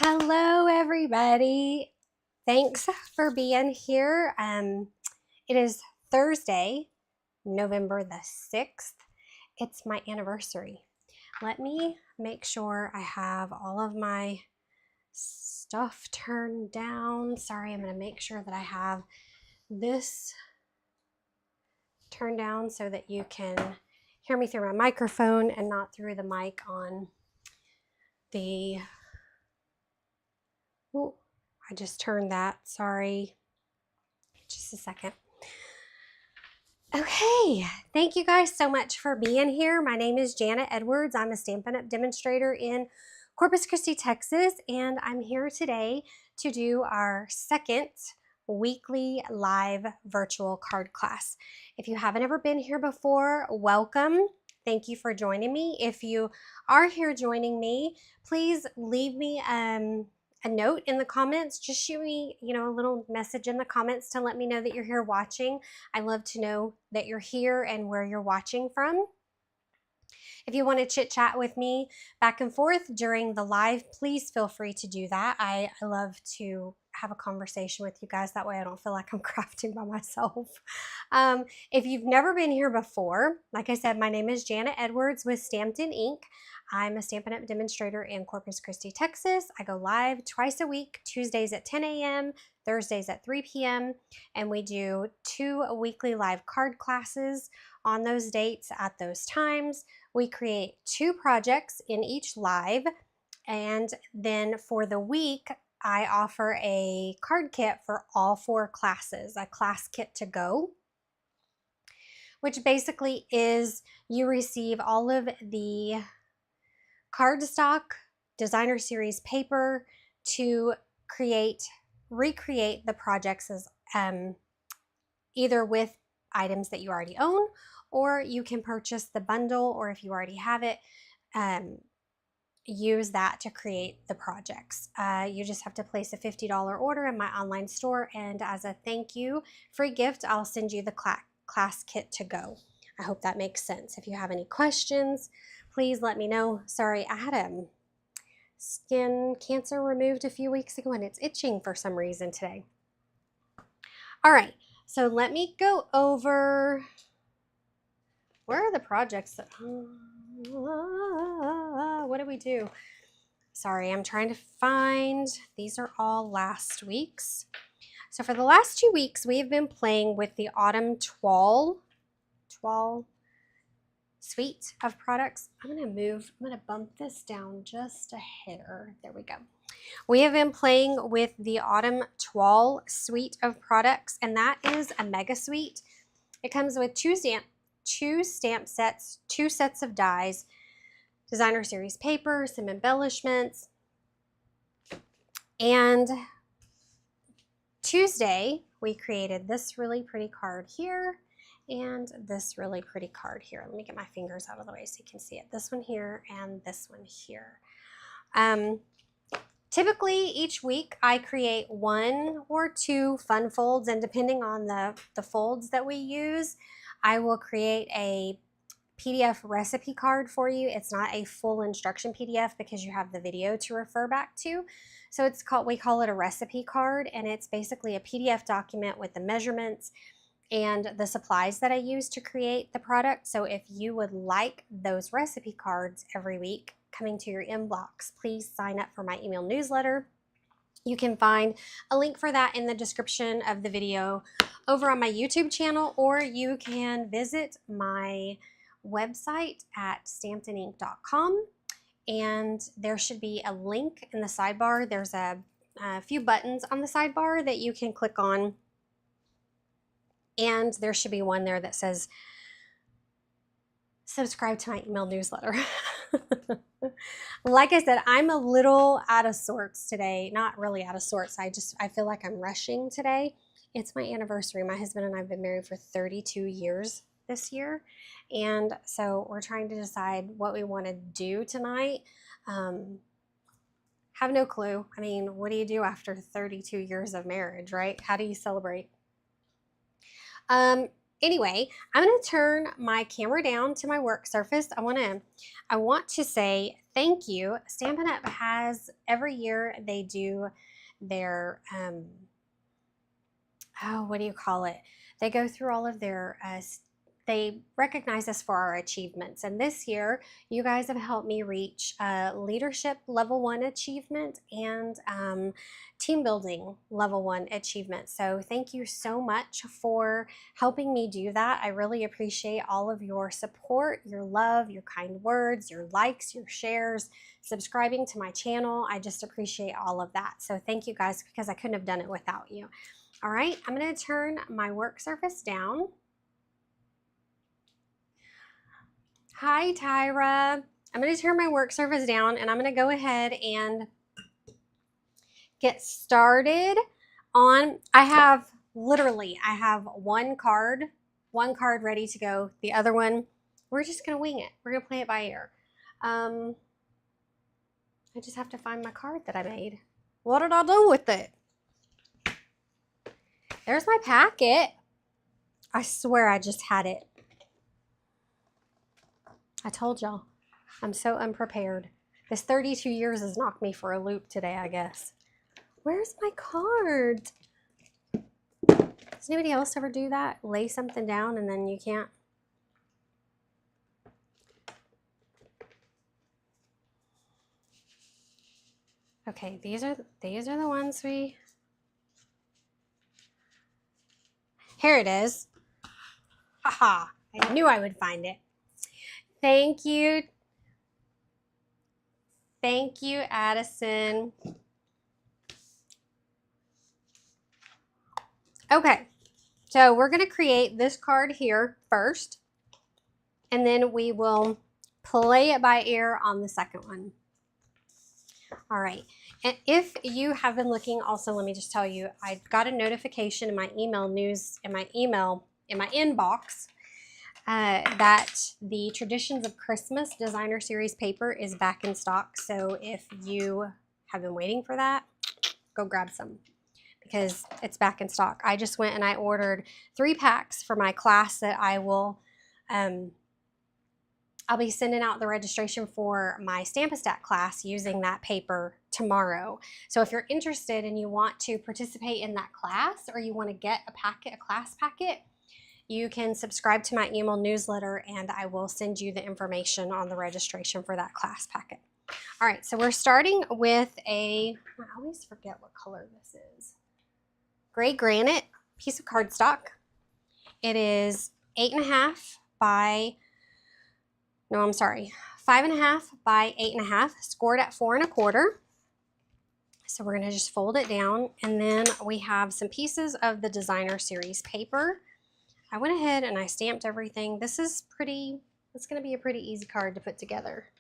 Hello, everybody. Thanks for being here. It is Thursday, November the 6th. It's my anniversary. Let me make sure I have all of my stuff turned down. Sorry, I'm going to make sure that I have this turned down so that you can hear me through my microphone and not through the mic on the... Oh, I just turned that. Sorry. Just a second. Okay, thank you guys so much for being here. My name is Jana Edwards. I'm a Stampin' Up! Demonstrator in Corpus Christi, Texas, and I'm here today to do our second weekly live virtual card class. If you haven't ever been here before, welcome. Thank you for joining me. If you are here joining me, please leave me a note in the comments. Just shoot me, a little message in the comments to let me know that you're here watching. I love to know that you're here and where you're watching from. If you want to chit chat with me back and forth during the live, please feel free to do that. I love to have a conversation with you guys. That way I don't feel like I'm crafting by myself. If you've never been here before, like I said, my name is Jana Edwards with Stampin' Inc. I'm a Stampin' Up! Demonstrator in Corpus Christi, Texas. I go live twice a week, Tuesdays at 10 a.m., Thursdays at 3 p.m., and we do 2 weekly live card classes on those dates at those times. We create 2 projects in each live, and then for the week, I offer a card kit for all 4 classes, a class kit to go, which basically is you receive all of the cardstock, designer series paper to recreate the projects as either with items that you already own, or you can purchase the bundle, or if you already have it, use that to create the projects. You just have to place a $50 order in my online store, and as a thank you free gift, I'll send you the class kit to go. I hope that makes sense. If you have any questions, please let me know. Sorry, I had a skin cancer removed a few weeks ago and it's itching for some reason today. All right, so let me go over, where are the projects that, what do we do? Sorry, I'm trying to find, these are all last week's. So for the last 2 weeks, we have been playing with the Autumn Toile suite of products. I'm gonna bump this down just a hair. There we go. We have been playing with the Autumn Toile suite of products, and that is a mega suite. It comes with two stamp sets, 2 sets of dies, designer series paper, some embellishments, and Tuesday we created this really pretty card here and this really pretty card here. Let me get my fingers out of the way so you can see it. This one here and this one here. Typically each week I create 1 or 2 fun folds, and depending on the folds that we use, I will create a PDF recipe card for you. It's not a full instruction PDF because you have the video to refer back to. So we call it a recipe card, and it's basically a PDF document with the measurements and the supplies that I use to create the product. So if you would like those recipe cards every week coming to your inbox, please sign up for my email newsletter. You can find a link for that in the description of the video over on my YouTube channel, or you can visit my website at stampininc.com, and there should be a link in the sidebar. There's a few buttons on the sidebar that you can click on, and there should be one there that says subscribe to my email newsletter. Like I said, I'm a little out of sorts today. Not really out of sorts. I feel like I'm rushing today. It's my anniversary. My husband and I have been married for 32 years this year. And so we're trying to decide what we want to do tonight. Have no clue. I mean, what do you do after 32 years of marriage, right? How do you celebrate? Anyway, I'm going to turn my camera down to my work surface. I want to say thank you. Stampin' Up! Has, every year they do their, oh, what do you call it? They go through all of their, they recognize us for our achievements. And this year, you guys have helped me reach leadership level 1 achievement and team building level 1 achievement. So thank you so much for helping me do that. I really appreciate all of your support, your love, your kind words, your likes, your shares, subscribing to my channel. I just appreciate all of that. So thank you guys, because I couldn't have done it without you. All right, I'm going to turn my work surface down. Hi, Tyra. I'm going to turn my work surface down, and I'm going to go ahead and get started on, I have one card ready to go. The other one, we're just going to wing it. We're going to play it by ear. I just have to find my card that I made. What did I do with it? There's my packet. I swear I just had it. I told y'all, I'm so unprepared. This 32 years has knocked me for a loop today, I guess. Where's my card? Does anybody else ever do that? Lay something down and then you can't? Okay, these are the ones we... Here it is. Haha, I knew I would find it. Thank you. Thank you, Addison. Okay, so we're going to create this card here first, and then we will play it by ear on the second one. All right, and if you have been looking, also let me just tell you, I got a notification in my email inbox that the Traditions of Christmas Designer Series paper is back in stock. So if you have been waiting for that, go grab some, because it's back in stock. I just went and I ordered 3 packs for my class that I will, I'll be sending out the registration for my Stampistat class using that paper tomorrow. So if you're interested and you want to participate in that class, or you want to get a class packet, you can subscribe to my email newsletter and I will send you the information on the registration for that class packet. All right, so we're starting with I always forget what color this is. Gray granite piece of cardstock. It is 5.5 by 8.5, scored at 4 1/4. So we're gonna just fold it down, and then we have some pieces of the Designer Series paper. I went ahead and I stamped everything. It's gonna be a pretty easy card to put together.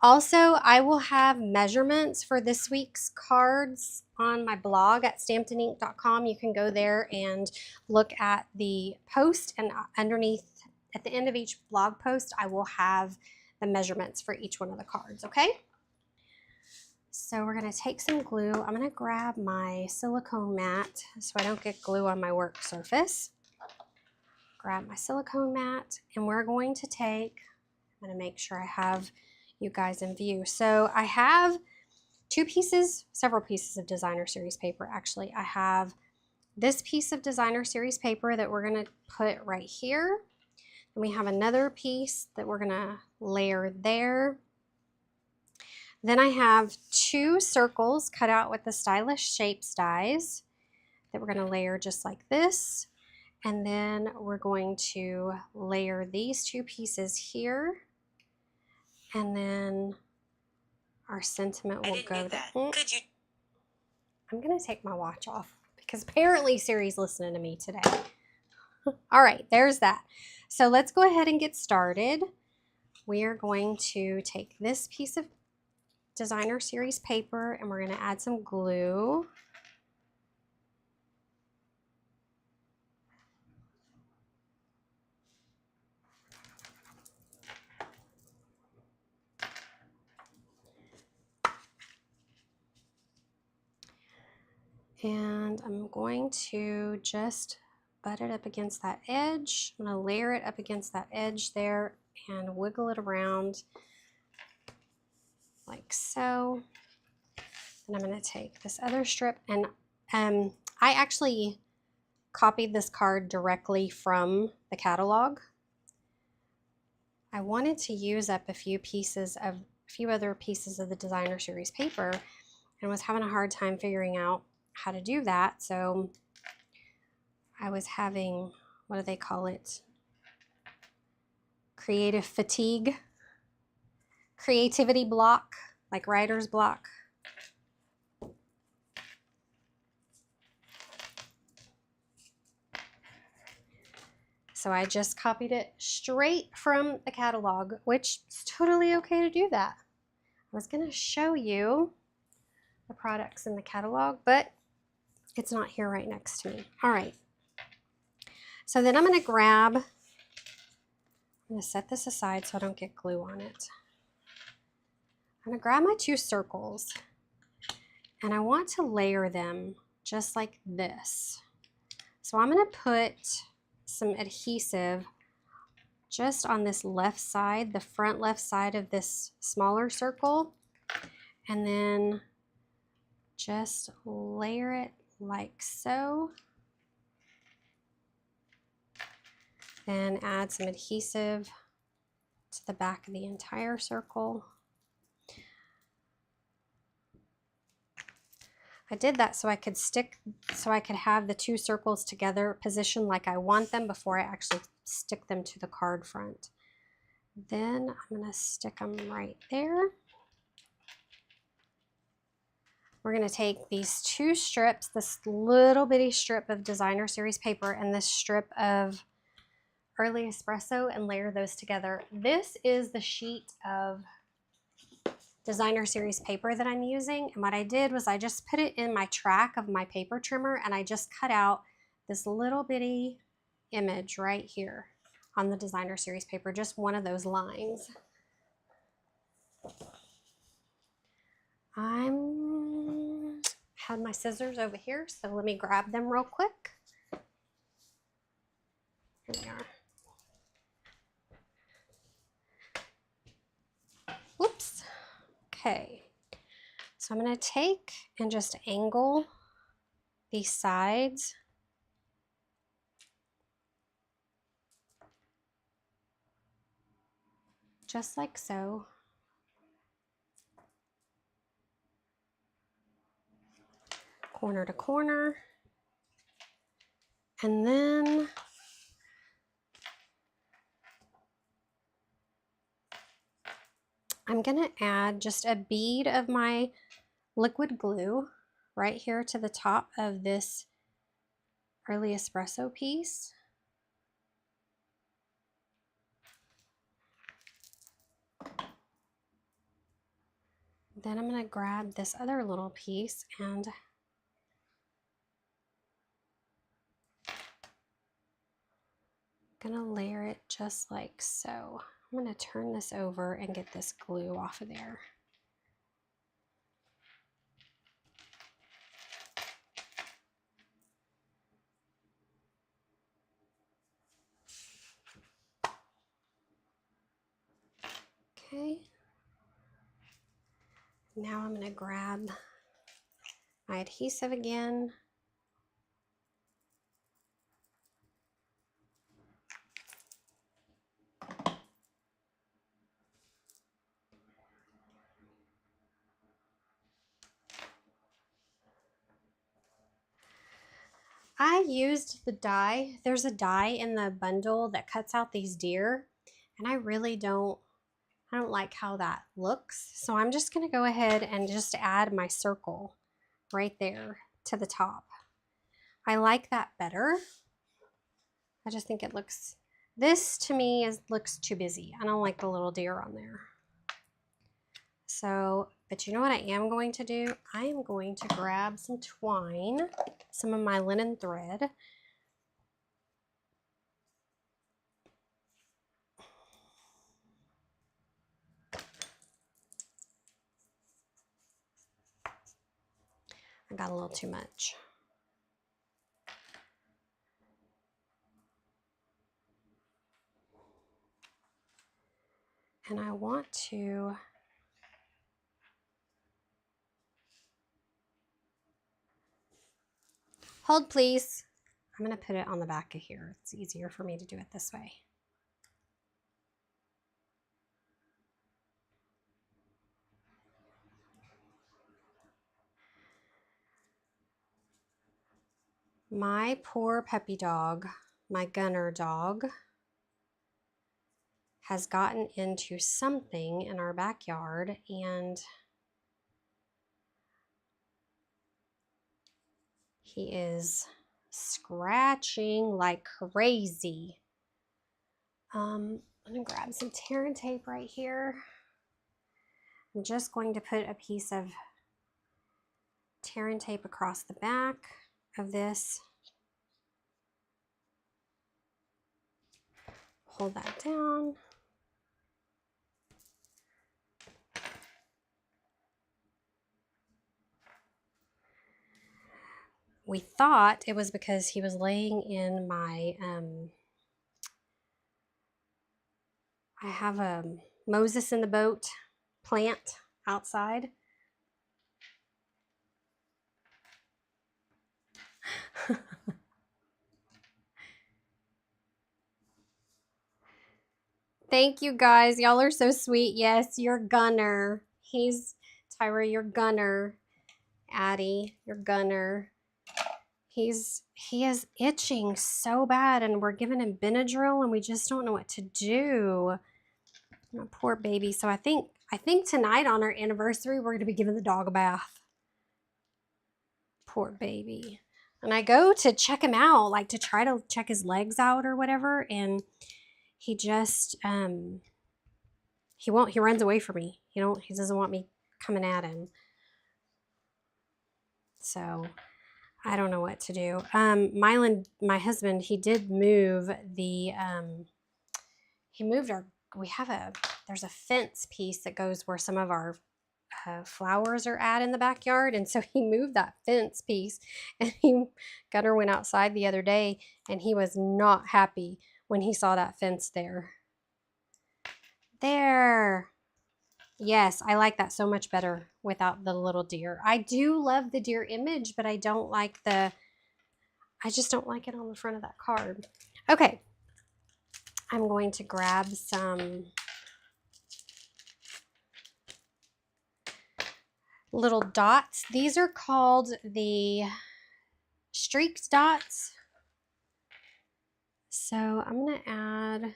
Also, I will have measurements for this week's cards on my blog at stampedinink.com. You can go there and look at the post, and underneath, at the end of each blog post, I will have the measurements for each one of the cards, okay? So we're gonna take some glue. I'm gonna grab my silicone mat so I don't get glue on my work surface. Grab my silicone mat, and we're going to I'm gonna make sure I have you guys in view. So I have several pieces of Designer Series paper actually. I have this piece of Designer Series paper that we're gonna put right here. And we have another piece that we're gonna layer there. Then I have 2 circles cut out with the Stylish Shapes dies that we're going to layer just like this. And then we're going to layer these 2 pieces here. And then our sentiment will go there. I'm going to take my watch off because apparently Siri's listening to me today. All right, there's that. So let's go ahead and get started. We are going to take this piece of Designer Series paper and we're going to add some glue. And I'm going to just butt it up against that edge. I'm going to layer it up against that edge there and wiggle it around like so. And I'm going to take this other strip, and I actually copied this card directly from the catalog. I wanted to use up a few other pieces of the designer series paper, and was having a hard time figuring out how to do that. So I was having, what do they call it? Creative fatigue, creativity block, like writer's block. So I just copied it straight from the catalog, which is totally okay to do that. I was going to show you the products in the catalog, but it's not here right next to me. All right. So then I'm going to set this aside so I don't get glue on it. I'm going to grab my 2 circles, and I want to layer them just like this. So I'm going to put some adhesive just on this left side, the front left side of this smaller circle, and then just layer it like so. Then add some adhesive to the back of the entire circle. I did that so I could have the 2 circles together positioned like I want them before I actually stick them to the card front. Then I'm going to stick them right there. We're going to take these 2 strips, this little bitty strip of designer series paper and this strip of early espresso, and layer those together. This is the sheet of designer series paper that I'm using, and what I did was I just put it in my track of my paper trimmer, and I just cut out this little bitty image right here on the designer series paper, just one of those lines. Had my scissors over here, so let me grab them real quick. Here they are. Whoops. Okay. So I'm going to take and just angle these sides. Just like so. Corner to corner. And then I'm going to add just a bead of my liquid glue right here to the top of this early espresso piece. Then I'm going to grab this other little piece and I'm going to layer it just like so. I'm going to turn this over and get this glue off of there. Okay. Now I'm going to grab my adhesive again. I used the die. There's a die in the bundle that cuts out these deer, and I really don't like how that looks. So I'm just going to go ahead and just add my circle right there to the top. I like that better. I just think it looks, this to me looks too busy. I don't like the little deer on there. So, but you know what I am going to do? I am going to grab some twine, some of my linen thread. I got a little too much. And I want to Hold, please. I'm going to put it on the back of here. It's easier for me to do it this way. My poor puppy dog, my Gunner dog, has gotten into something in our backyard, and he is scratching like crazy. I'm gonna grab some tear and tape right here. I'm just going to put a piece of tear and tape across the back of this. Hold that down. We thought it was because he was laying in my, I have a Moses in the boat plant outside. Thank you guys. Y'all are so sweet. Yes, your Gunner. He's Tyra, your Gunner. Addie, your Gunner. He is itching so bad, and we're giving him Benadryl, and we just don't know what to do. My poor baby. So I think tonight on our anniversary, we're going to be giving the dog a bath. Poor baby. And I go to check him out, like to try to check his legs out or whatever, and he just he runs away from me. He doesn't want me coming at him. So I don't know what to do. Mylan, my husband, he did move the there's a fence piece that goes where some of our flowers are at in the backyard, and so he moved that fence piece, and Gunner went outside the other day, and he was not happy when he saw that fence there. There. Yes, I like that so much better without the little deer. I do love the deer image, but I just don't like it on the front of that card. Okay. I'm going to grab some little dots. These are called the streaked dots. So I'm going to add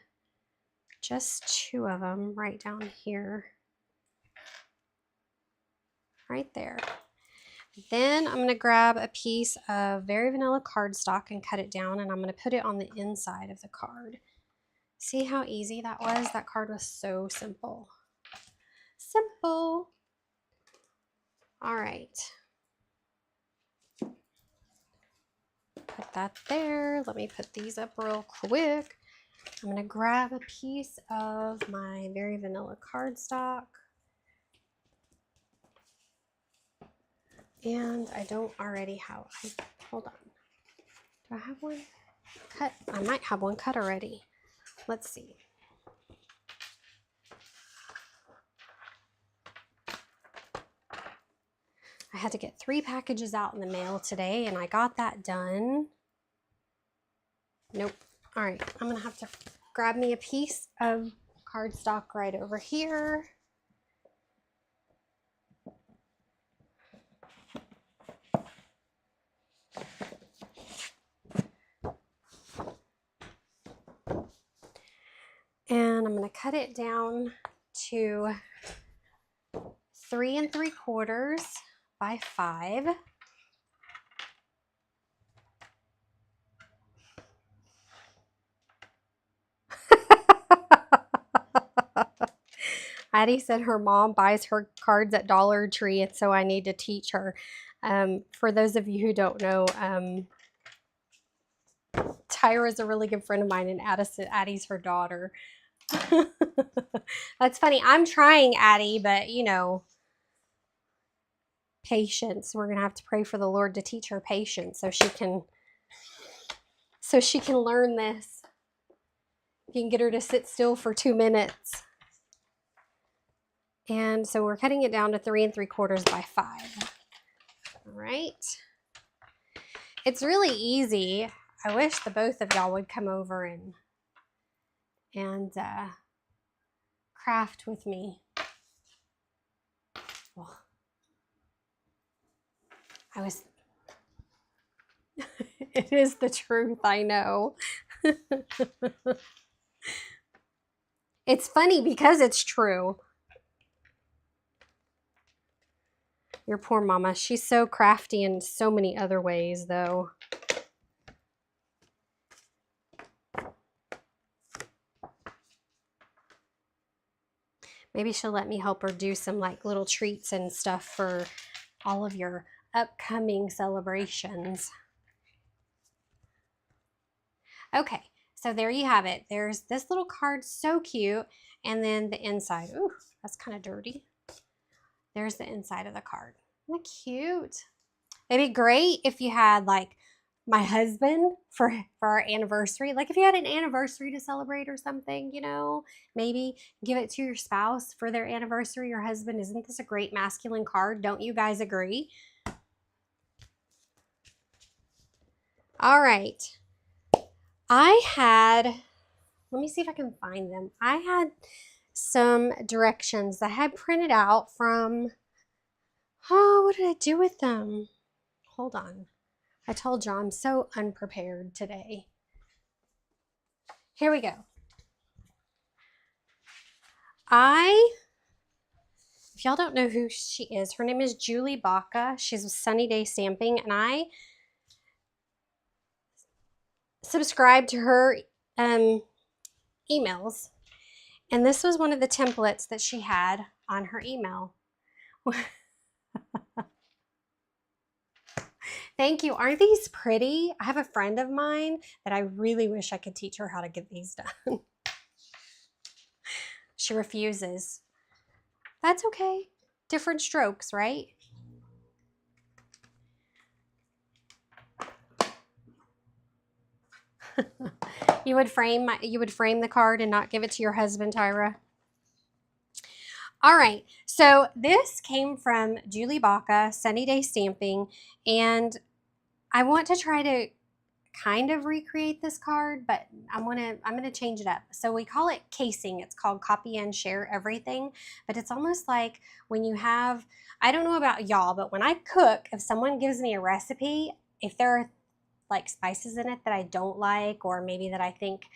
just 2 of them right down here. Right there. Then I'm going to grab a piece of Very Vanilla cardstock and cut it down, and I'm going to put it on the inside of the card. See how easy that was? That card was so simple. Simple. All right. Put that there. Let me put these up real quick. I'm going to grab a piece of my Very Vanilla cardstock. And I don't already have, hold on. Do I have one cut? I might have one cut already. Let's see. I had to get 3 packages out in the mail today, and I got that done. Nope. All right, I'm gonna have to grab me a piece of cardstock right over here. And I'm going to cut it down to 3 3/4 by 5. Addie said her mom buys her cards at Dollar Tree, and so I need to teach her. For those of you who don't know, Tyra is a really good friend of mine, and Addie's her daughter. That's funny. I'm trying, Addie, but you know, patience. We're gonna have to pray for the Lord to teach her patience so she can learn this. You can get her to sit still for 2 minutes. And so we're cutting it down to 3 3/4 by 5. All right. It's really easy. I wish the both of y'all would come over and craft with me. Well, it is the truth, I know. It's funny because it's true. Your poor mama. She's so crafty in so many other ways, though. Maybe she'll let me help her do some like little treats and stuff for all of your upcoming celebrations. Okay, so there you have it. There's this little card, so cute. And then the inside. Ooh, that's kind of dirty. There's the inside of the card. Isn't that cute? It'd be great if you had like my husband for our anniversary. Like if you had an anniversary to celebrate or something, you know, maybe give it to your spouse for their anniversary, your husband. Isn't this a great masculine card? Don't you guys agree? All right. let me see if I can find them. I had some directions I had printed out from, what did I do with them? Hold on. I told you I'm so unprepared today. Here we go. If y'all don't know who she is, her name is Julie Baca. She's with Sunny Day Stamping, and I subscribed to her emails. And this was one of the templates that she had on her email. Thank you. Aren't these pretty? I have a friend of mine that I really wish I could teach her how to get these done. She refuses. That's okay. Different strokes, right? You would frame the card and not give it to your husband, Tyra? All right, so this came from Julie Baca, Sunny Day Stamping, and I want to try to kind of recreate this card, but I'm gonna change it up. So we call it casing. It's called Copy and Share Everything, but it's almost like when you have, I don't know about y'all, but when I cook, if someone gives me a recipe, if there are like spices in it that I don't like, or maybe that I think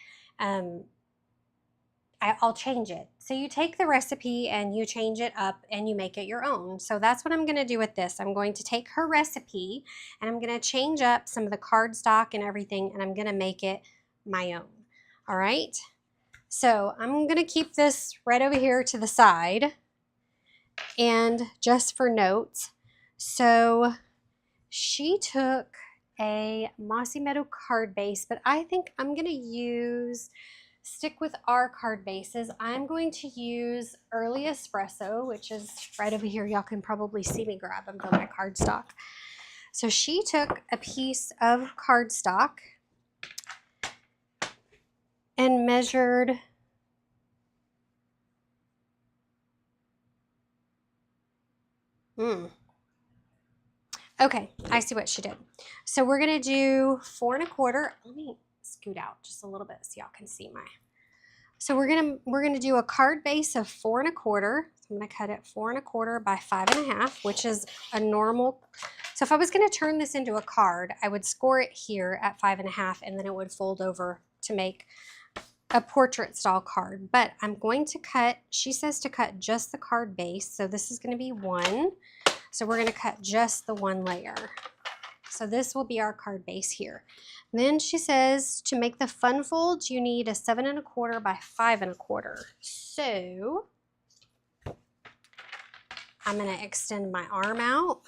I'll change it. So you take the recipe and you change it up and you make it your own. So that's what I'm going to do with this. I'm going to take her recipe and I'm going to change up some of the cardstock and everything, and I'm going to make it my own. All right. So I'm going to keep this right over here to the side, and just for notes. So she took a Mossy Meadow card base, but I think I'm going to stick with our card bases. I'm going to use Early Espresso, which is right over here. Y'all can probably see me grab them from my cardstock. So she took a piece of cardstock and measured Okay, I see what she did. So we're gonna do 4 1/4. Let me scoot out just a little bit so y'all can see my. So we're gonna do a card base of 4 1/4. So I'm gonna cut it 4 1/4 by 5 1/2, which is a normal. So if I was gonna turn this into a card, I would score it here at 5 1/2, and then it would fold over to make a portrait style card. But I'm going to cut, she says to cut just the card base. So this is gonna be 1. So we're going to cut just the 1 layer. So this will be our card base here. And then she says to make the fun folds, you need a 7 1/4 by 5 1/4. So I'm going to extend my arm out,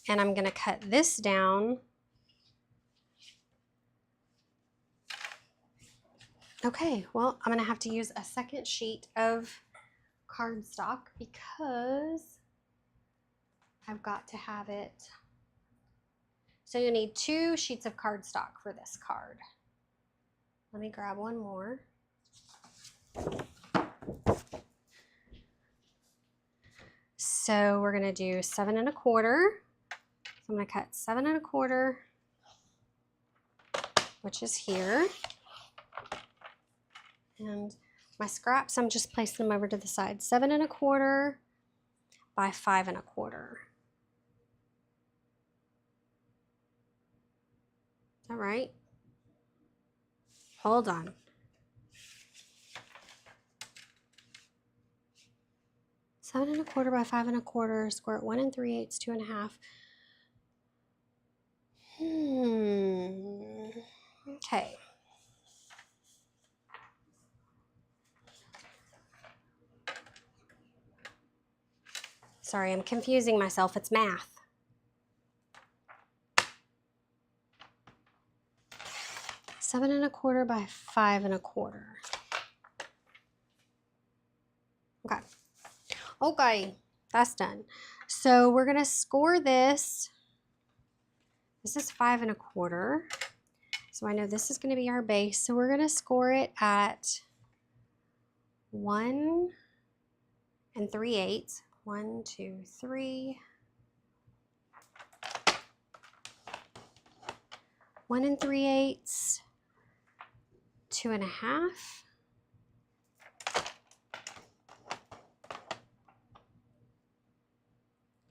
and I'm going to cut this down. Okay, well, I'm going to have to use a second sheet of cardstock because I've got to have it. So you need 2 sheets of cardstock for this card. Let me grab one more. So we're going to do 7 1/4 I'm going to cut 7 1/4, which is here. And my scraps, I'm just placing them over to the side. 7 1/4 by 5 1/4. All right. Hold on. Seven 1/4 by 5 1/4, square 1 3/8, 2 1/2. Okay. Sorry, I'm confusing myself. It's math. Seven 1/4 by 5 1/4. Okay. Okay, that's done. So we're gonna score this. This is 5 1/4. So I know this is gonna be our base. So we're gonna score it at 1 3/8. 1, 2, 3. 1 3/8. 2 1/2.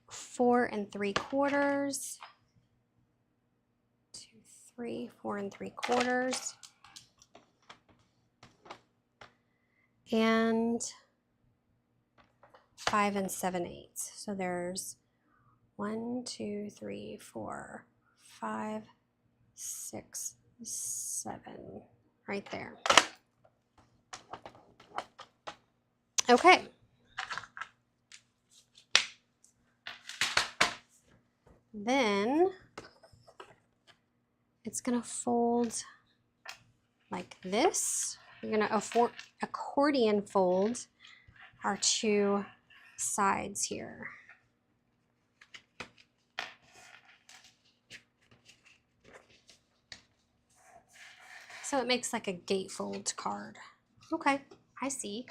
4 3/4. 2, 3, 4 3/4. And 5 7/8. So there's 1, 2, 3, 4, 5, 6, 7 right there. Okay. Then it's going to fold like this. We're going to accordion fold our 2 sides here. So it makes like a gatefold card. Okay, I see.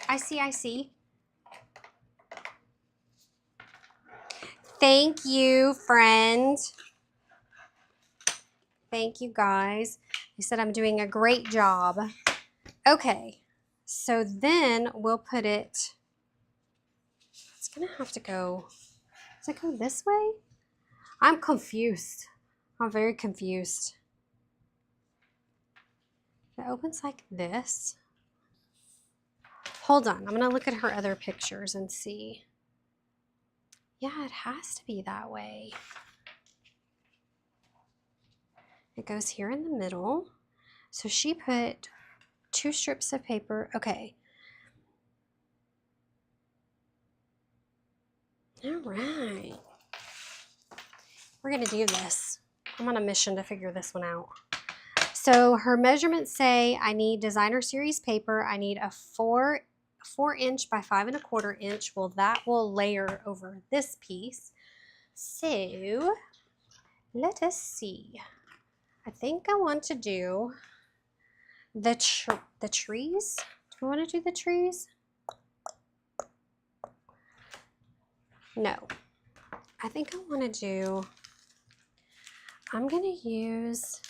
Thank you, friend. Thank you, guys. You said I'm doing a great job. Okay, so then we'll put it, it's gonna have to go, does it go this way? I'm confused. I'm very confused. It opens like this. Hold on, I'm gonna look at her other pictures and see. Yeah, it has to be that way. It goes here in the middle. So she put 2 strips of paper. Okay. All right. We're gonna do this. I'm on a mission to figure this one out. So her measurements say I need designer series paper. I need a 4 inch by 5 1/4 inch. Well, that will layer over this piece. So let us see. I think I want to do the trees. Do I want to do the trees? No. I think I want to do, I'm going to use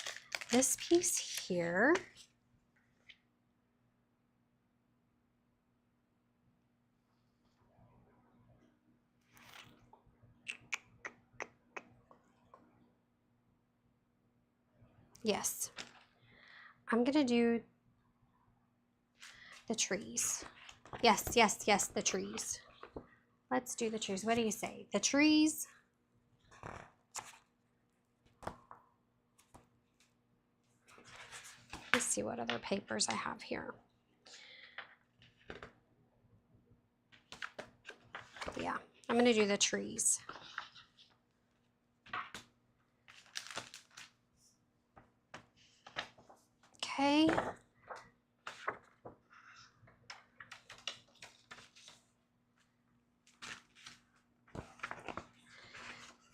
this piece here. Yes. I'm going to do the trees. Yes, the trees. Let's do the trees. What do you say? The trees. Let's see what other papers I have here. Yeah, I'm going to do the trees. Okay.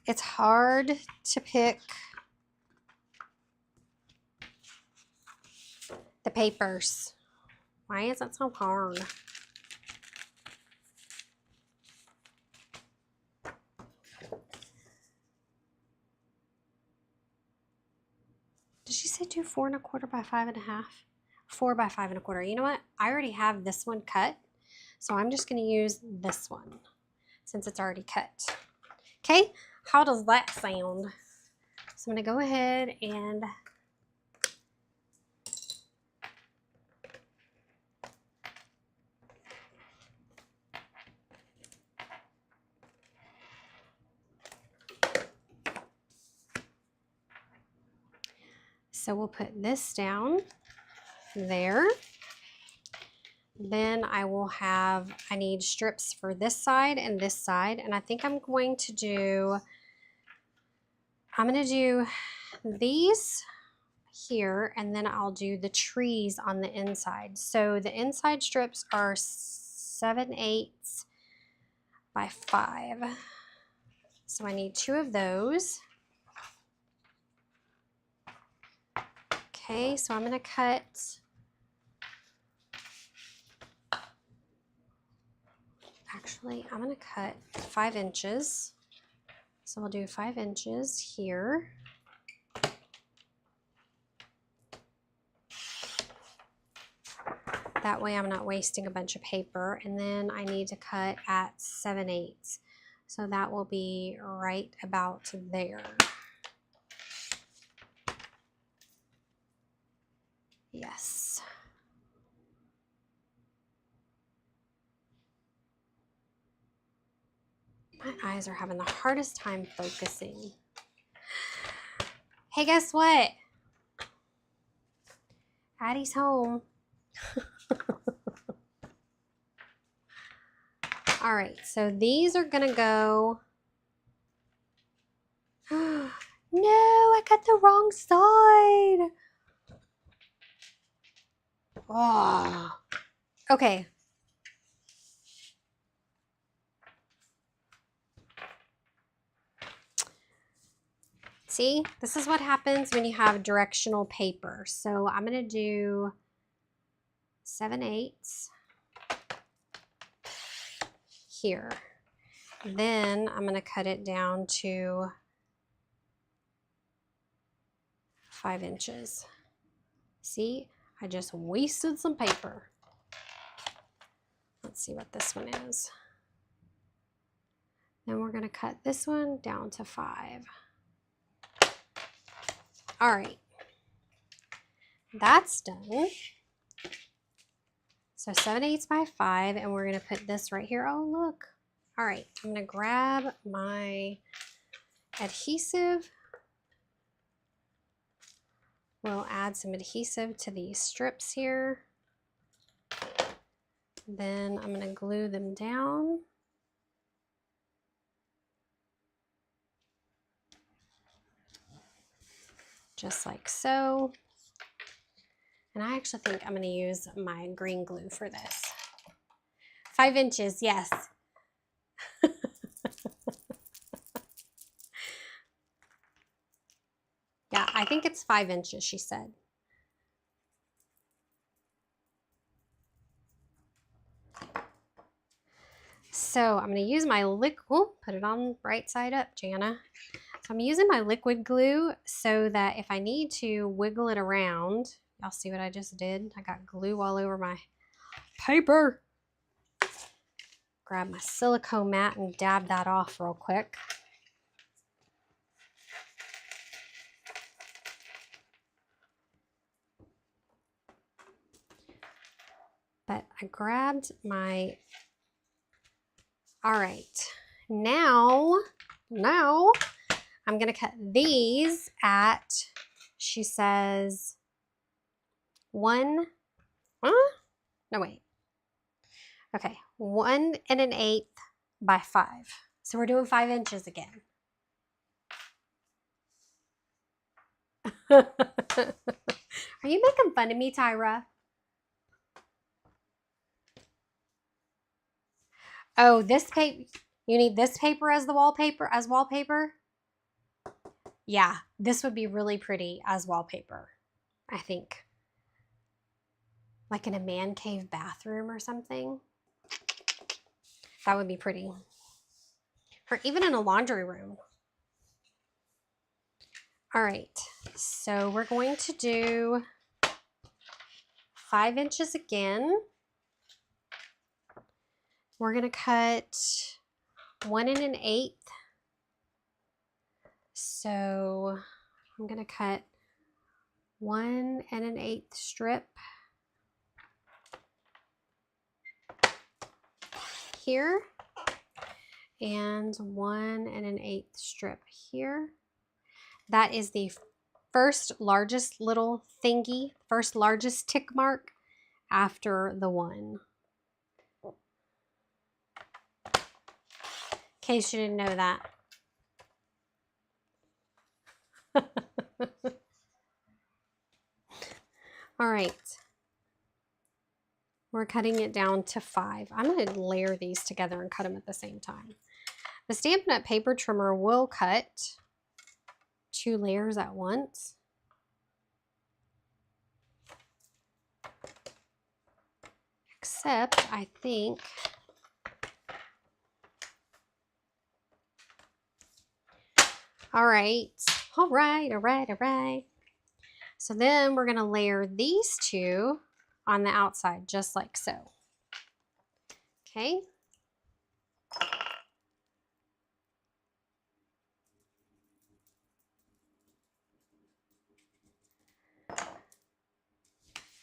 It's hard to pick the papers. Why is that so hard? she say do 4 1/4 by 5 1/2? 4 by 5 1/4. You know what? I already have this one cut, so I'm just going to use this one since it's already cut. Okay, how does that sound? So I'm going to go ahead and so we'll put this down there. Then I will have, I need strips for this side, and I think I'm going to do these here, and then I'll do the trees on the inside. So the inside strips are 7/8 by 5. So I need 2 of those. Okay, so I'm going to cut, actually I'm going to cut 5 inches. So we'll do 5 inches here. That way I'm not wasting a bunch of paper. And then I need to cut at 7/8. So that will be right about there. Yes. My eyes are having the hardest time focusing. Hey, guess what? Addie's home. All right, so these are gonna go. No, I cut the wrong side. Oh. Okay. See, this is what happens when you have directional paper. So I'm gonna do 7/8 here. Then I'm gonna cut it down to 5 inches. See, I just wasted some paper. Let's see what this one is. Then we're gonna cut this one down to 5. All right, that's done. So 7/8 by 5, and we're gonna put this right here. Oh, look. All right, I'm gonna grab my adhesive. We'll add some adhesive to these strips here. Then I'm gonna glue them down. Just like so. And I actually think I'm going to use my green glue for this. 5 inches, yes. Yeah, I think it's 5 inches, she said. So I'm going to use my liquid, put it on right side up, Jana. So I'm using my liquid glue so that if I need to wiggle it around, y'all see what I just did? I got glue all over my paper. Grab my silicone mat and dab that off real quick. But I grabbed my, all right, now I'm gonna cut these at, she says, 1, no wait. Okay, 1 1/8 by 5. So we're doing 5 inches again. Are you making fun of me, Tyra? Oh, this paper, you need this paper as the wallpaper? Yeah, this would be really pretty as wallpaper, I think. Like in a man cave bathroom or something. That would be pretty. Or even in a laundry room. All right. So we're going to do 5 inches again. We're going to cut 1 1/8. So I'm going to cut 1 1/8 strip here and 1 1/8 strip here. That is the first largest little thingy, first largest tick mark after the 1. In case you didn't know that. All right. We're cutting it down to 5. I'm going to layer these together and cut them at the same time. The Stampin' Up! Paper trimmer will cut 2 layers at once. Except, I think, all right. So then we're going to layer these 2 on the outside, just like so. Okay.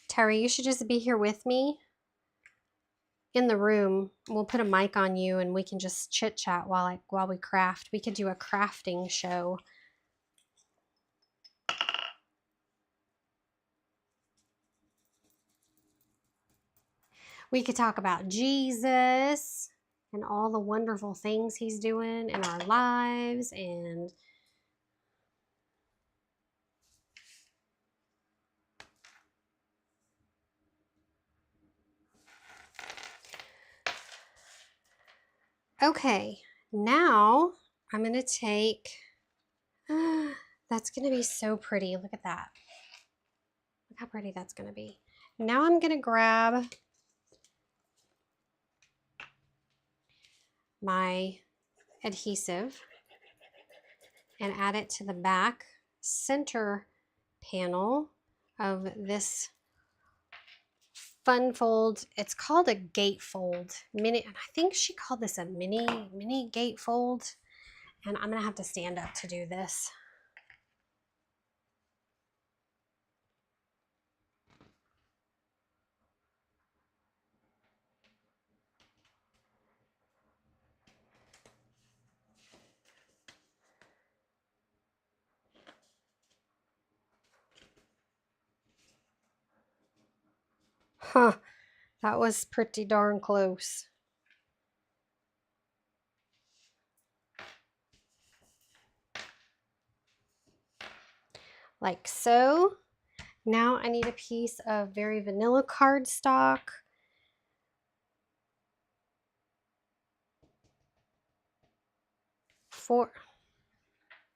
Terry, you should just be here with me in the room. We'll put a mic on you and we can just chit chat while we craft. We could do a crafting show. We could talk about Jesus and all the wonderful things he's doing in our lives. And okay, now I'm going to take, that's going to be so pretty. Look at that. Look how pretty that's going to be. Now I'm going to grab my adhesive and add it to the back center panel of this fun fold. It's called a gatefold mini. I think she called this a mini gatefold. And I'm gonna have to stand up to do this. Huh, that was pretty darn close. Like so. Now I need a piece of very vanilla cardstock.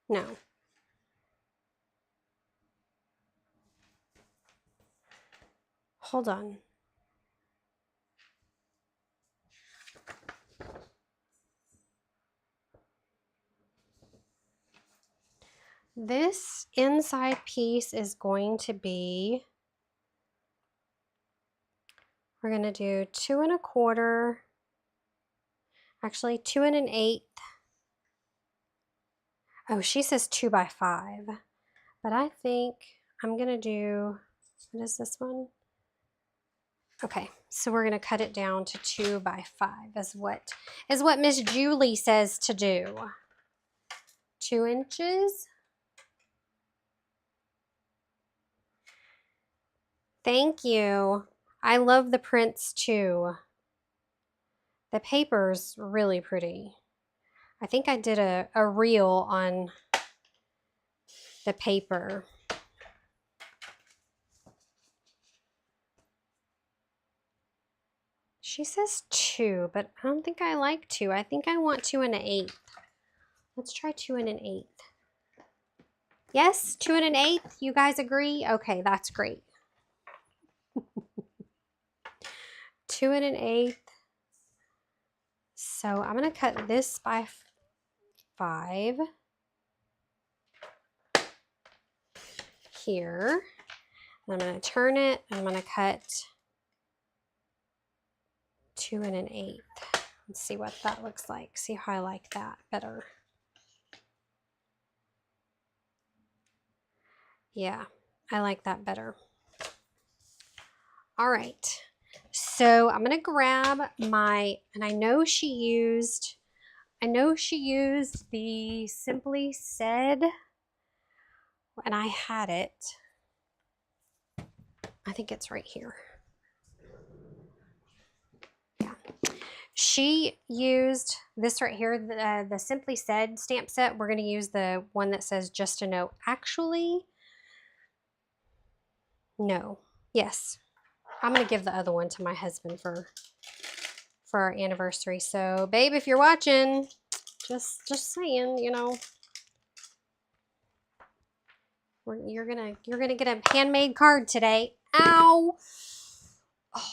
No. Hold on. This inside piece is going to be, we're going to do 2 1/4, actually 2 1/8. Oh, she says 2 by 5, but I think I'm going to do, what is this one? Okay, so we're going to cut it down to 2 by 5 is what Miss Julie says to do. 2 inches. Thank you. I love the prints too. The paper's really pretty. I think I did a reel on the paper. She says 2, but I don't think I like 2. I think I want 2 1/8. Let's try 2 1/8. Yes, 2 1/8. You guys agree? Okay, that's great. 2 1/8. So I'm going to cut this by 5. here. And I'm going to turn it, and I'm going to cut 2 1/8. Let's see what that looks like. See how I like that better. Yeah, I like that better. All right, so I'm gonna grab my, and I know she used the Simply Said, and I had it. I think it's right here. Yeah. She used this right here, the Simply Said stamp set. We're going to use the one that says Just a Note. Actually, no. Yes. I'm going to give the other one to my husband for our anniversary. So, babe, if you're watching, just saying, you know, you're gonna get a handmade card today. Ow! Oh.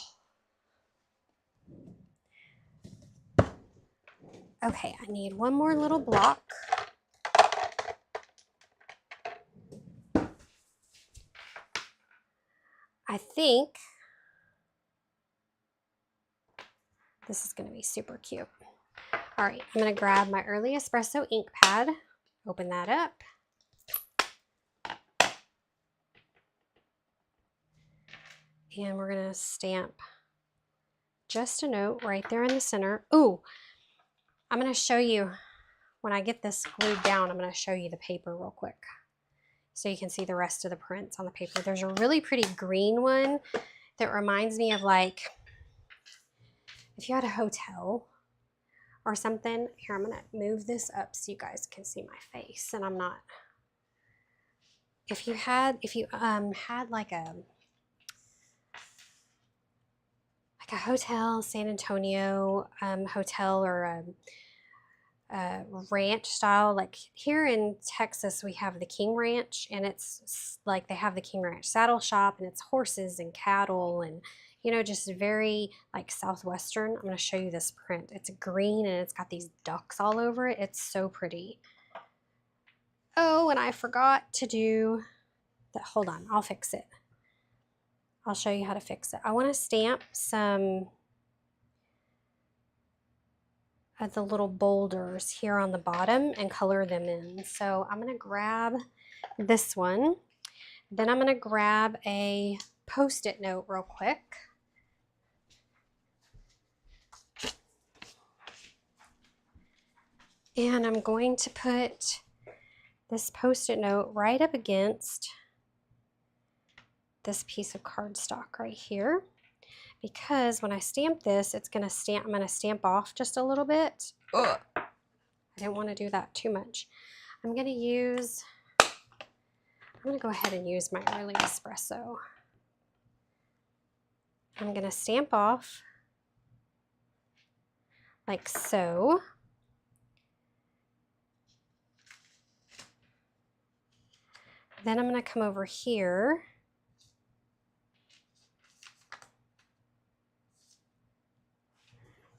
Okay, I need one more little block. I think this is going to be super cute. All right, I'm going to grab my Early Espresso ink pad, open that up. And we're going to stamp Just a Note right there in the center. Ooh, I'm going to show you, when I get this glued down, I'm going to show you the paper real quick so you can see the rest of the prints on the paper. There's a really pretty green one that reminds me of, like, if you had a hotel or something. Here, I'm going to move this up so you guys can see my face, and I'm not. If you had like a hotel, San Antonio hotel, or a ranch style, like here in Texas we have the King Ranch, and it's like they have the King Ranch saddle shop, and it's horses and cattle, and you know, just very like Southwestern. I'm going to show you this print. It's green and it's got these ducks all over it. It's so pretty. Oh, and I forgot to do that. Hold on, I'll fix it. I'll show you how to fix it. I want to stamp some of the little boulders here on the bottom and color them in. So I'm going to grab this one. Then I'm going to grab a Post-it note real quick. And I'm going to put this Post-it note right up against this piece of cardstock right here, because when I stamp this, I'm going to stamp off just a little bit. Ugh. I didn't want to do that too much. I'm going to go ahead and use my Early Espresso. I'm going to stamp off like so. Then I'm going to come over here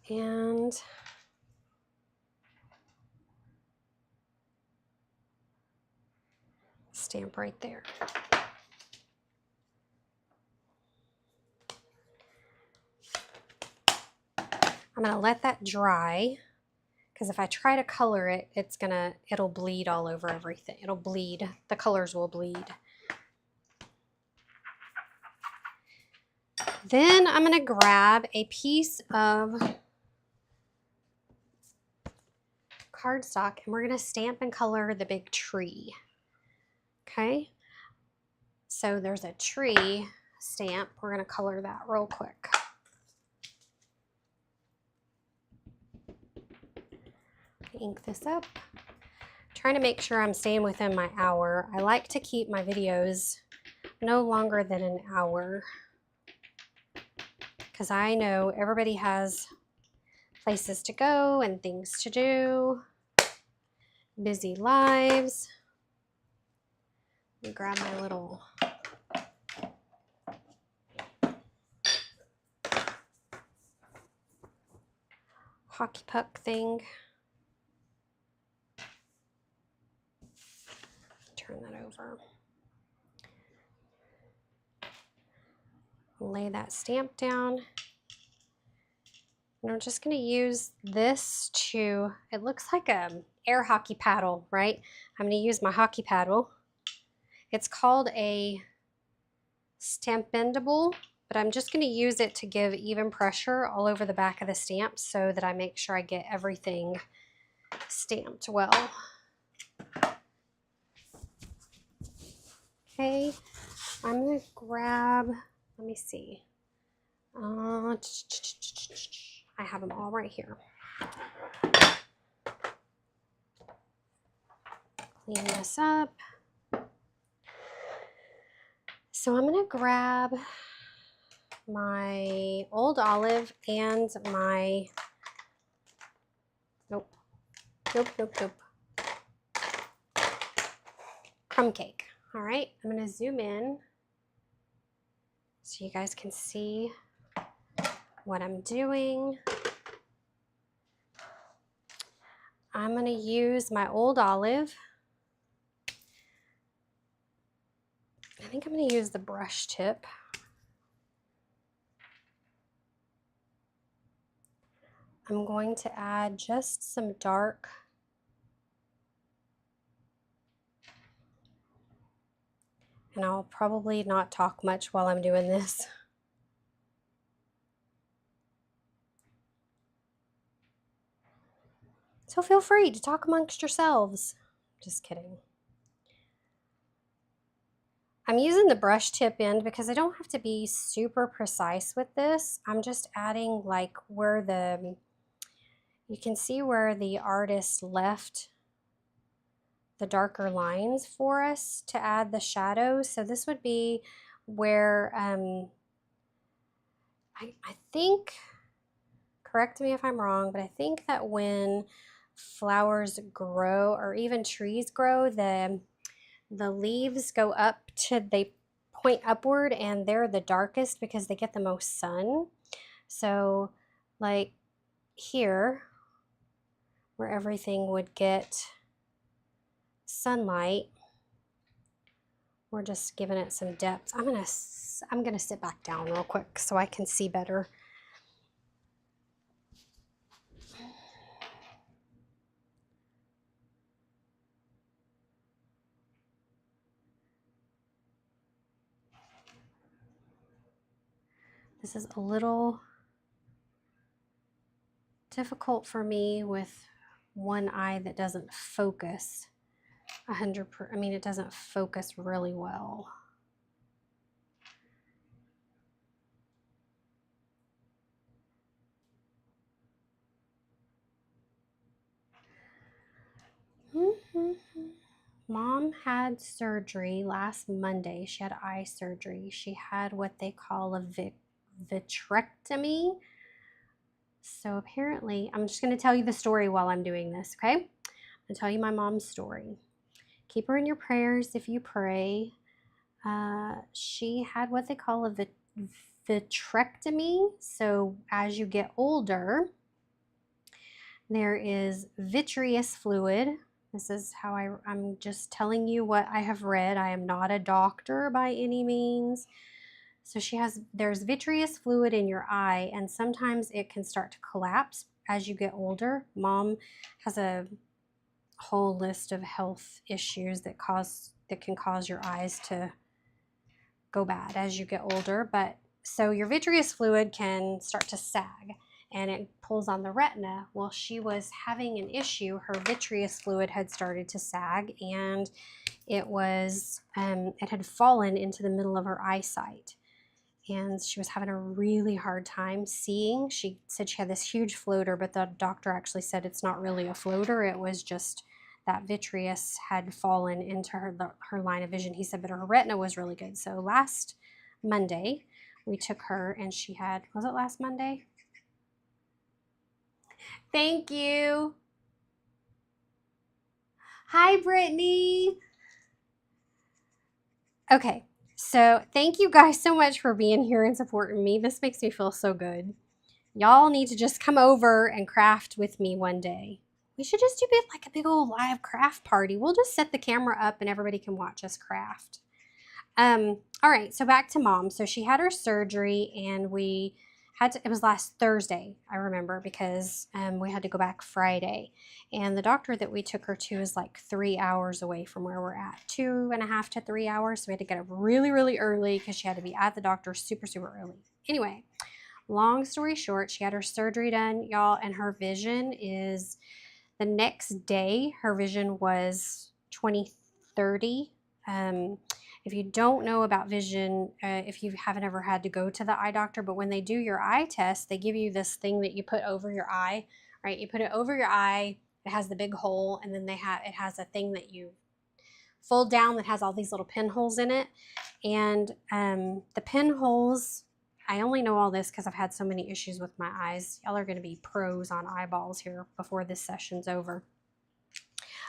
and stamp right there. I'm going to let that dry, because if I try to color it, it'll bleed all over everything. It'll bleed. The colors will bleed. Then I'm going to grab a piece of cardstock, and we're going to stamp and color the big tree. Okay? So there's a tree stamp. We're going to color that real quick. Ink this up. Trying to make sure I'm staying within my hour. I like to keep my videos no longer than an hour, because I know everybody has places to go and things to do, busy lives. Let me grab my little hockey puck thing. Turn that over. Lay that stamp down. And I'm just going to use this to, it looks like a air hockey paddle, right? I'm going to use my hockey paddle. It's called a Stampendable, but I'm just going to use it to give even pressure all over the back of the stamp so that I make sure I get everything stamped well. Okay, I'm going to grab, let me see. I have them all right here. Clean this up. So I'm going to grab my old olive and my, nope, crumb cake. All right, I'm going to zoom in so you guys can see what I'm doing. I'm going to use my old olive. I think I'm going to use the brush tip. I'm going to add just some dark and I'll probably not talk much while I'm doing this. So feel free to talk amongst yourselves. Just kidding. I'm using the brush tip end because I don't have to be super precise with this. I'm just adding like where the, you can see where the artist left the darker lines for us to add the shadows. So this would be where I think, correct me if I'm wrong, but I think that when flowers grow or even trees grow, the leaves go up to, they point upward and they're the darkest because they get the most sun. So like here, where everything would get sunlight, we're just giving it some depth. I'm gonna sit back down real quick so I can see better. This is a little difficult for me with one eye that doesn't focus 100%. I mean, it doesn't focus really well. Mom had surgery last Monday. She had eye surgery. She had what they call a vitrectomy. So apparently, I'm just going to tell you the story while I'm doing this, okay? I'm going to tell you my mom's story. Keep her in your prayers if you pray. She had what they call a vitrectomy. So as you get older, there is vitreous fluid. This is how I'm just telling you what I have read. I am not a doctor by any means. So there's vitreous fluid in your eye, and sometimes it can start to collapse as you get older. Mom has a whole list of health issues that can cause your eyes to go bad as you get older. But so your vitreous fluid can start to sag and it pulls on the retina. Well, she was having an issue. Her vitreous fluid had started to sag, and it had fallen into the middle of her eyesight. And she was having a really hard time seeing. She said she had this huge floater, but the doctor actually said it's not really a floater. It was just that vitreous had fallen into her line of vision. He said, but her retina was really good. So last Monday, we took her and she had, was it last Monday? Thank you. Hi, Brittany. Okay, so thank you guys so much for being here and supporting me. This makes me feel so good. Y'all need to just come over and craft with me one day. We should just do like a big old live craft party. We'll just set the camera up and everybody can watch us craft. All right, so back to mom. So she had her surgery, and we had to, it was last Thursday, I remember, because we had to go back Friday. And the doctor that we took her to is like 3 hours away from where we're at, 2.5 to 3 hours. So we had to get up really, really early because she had to be at the doctor super, super early. Anyway, long story short, she had her surgery done, y'all, and her vision is the next day, her vision was 20/30. If you don't know about vision, if you haven't ever had to go to the eye doctor, but when they do your eye test, they give you this thing that you put over your eye, right? You put it over your eye. It has the big hole, and then it has a thing that you fold down that has all these little pinholes in it. And the pinholes, I only know all this because I've had so many issues with my eyes. Y'all are going to be pros on eyeballs here before this session's over.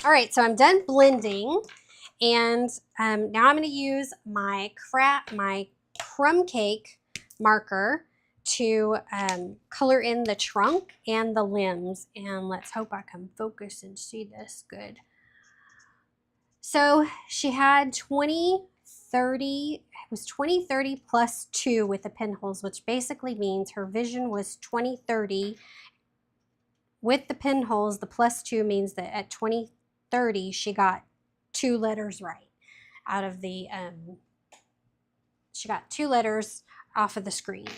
All right, so I'm done blending. And now I'm going to use my crumb cake marker to color in the trunk and the limbs. And let's hope I can focus and see this good. So she had 20/30, it was 20/30 plus 2 with the pinholes, which basically means her vision was 20/30. With the pinholes, the plus 2 means that at 20/30 she got 2 letters right out of the, she got 2 letters off of the screen.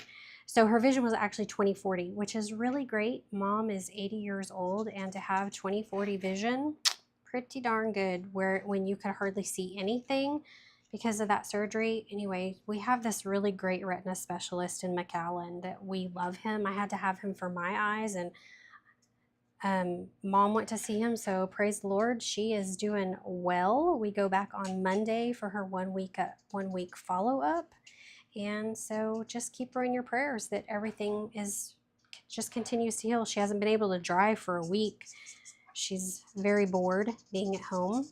So her vision was actually 20/40, which is really great. Mom is 80 years old, and to have 20/40 vision, pretty darn good, when you could hardly see anything because of that surgery. Anyway, we have this really great retina specialist in McAllen that we love him. I had to have him for my eyes, and Mom went to see him, so praise the Lord, she is doing well. We go back on Monday for her 1 week follow-up, and so just keep her in your prayers that everything just continues to heal. She hasn't been able to drive for a week. She's very bored being at home.